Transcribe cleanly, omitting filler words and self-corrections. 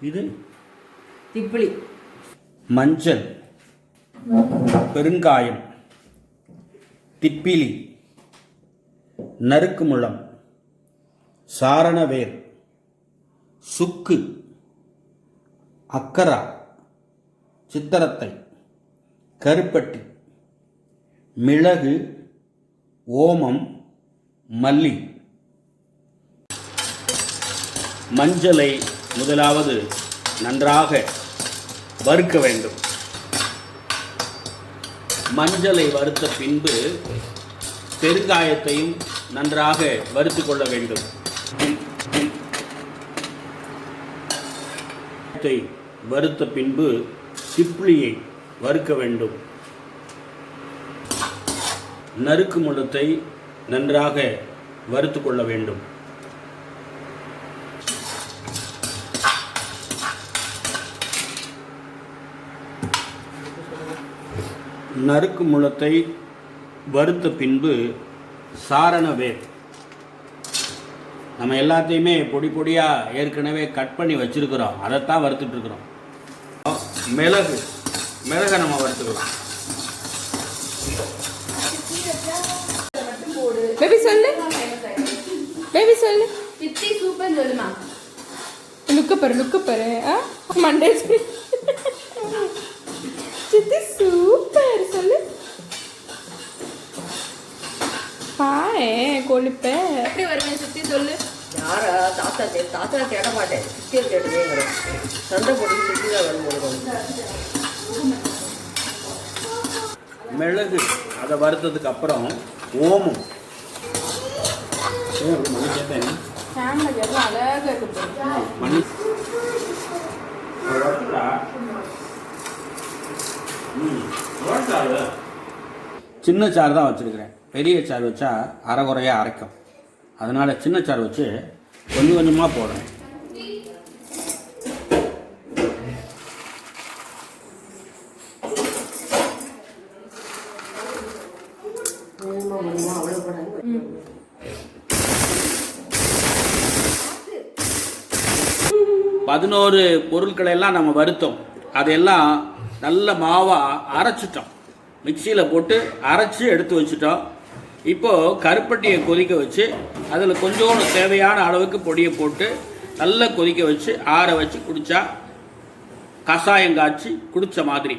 இது திப்பிலி, மஞ்சள், பெருங்காயம், திப்பிலி, நறுக்குமுழம், சாரணவேர், சுக்கு, அக்கரா, சித்தரத்தை, கருப்பட்டி, மிளகு, ஓமம், மல்லி. மஞ்சளை முதலாவது நன்றாக வறுக்க வேண்டும். மஞ்சளை வறுத்த பின்பு பெருங்காயத்தையும் நன்றாக வறுத்து கொள்ள வேண்டும். வறுத்த பின்பு திப்பிலியை வறுக்க வேண்டும். நறுக்கு முழத்தை நன்றாக வறுத்து கொள்ள வேண்டும். நறுக்கு முழத்தை வறுத்த பின்பு சாரணவேர், நம்ம எல்லாத்தையுமே பொடி பொடியாக ஏற்கனவே கட் பண்ணி வச்சுருக்கிறோம், அதைத்தான் வறுத்துட்ருக்குறோம். மிளகை நம்ம வறுத்துக்கலாம். பேபி சொல்லு, பேபி சொல்லு, சித்தி சூப்பர் சொல்லுமா. லுக்கு பாரு மண்டே சித்தி சூப்பர் சொல்லு. பாயே கொழுப்ப எப்படி வருவேன் சித்தி சொல்லு. யாரா தாத்தா தேட மாட்டேன், சித்தியை தேடுவேங்கிறேன். சண்டை போட்டு சித்தி தான் வரும்போது மிளகு அதை வறுத்ததுக்கு அப்புறம் ஓமம். அழகா இருக்கு. மணி சின்ன சாறு தான் வச்சுருக்கிறேன். பெரிய சாறு வச்சா அரைகுறையாக அரைக்கும். அதனால் சின்ன சாறு வச்சு கொஞ்சம் கொஞ்சமாக போடுறேன். பதினோரு பொருட்களை எல்லாம் நம்ம வறுத்தோம். அதையெல்லாம் நல்ல மாவாக அரைச்சிட்டோம். மிக்சியில் போட்டு அரைச்சி எடுத்து வச்சுட்டோம். இப்போது கருப்பட்டியை கொதிக்க வச்சு அதில் கொஞ்சோண்டு தேவையான அளவுக்கு பொடியை போட்டு நல்லா கொதிக்க வச்சு ஆற வச்சு குடித்தா கஷாயம் காய்ச்சி குடித்த மாதிரி.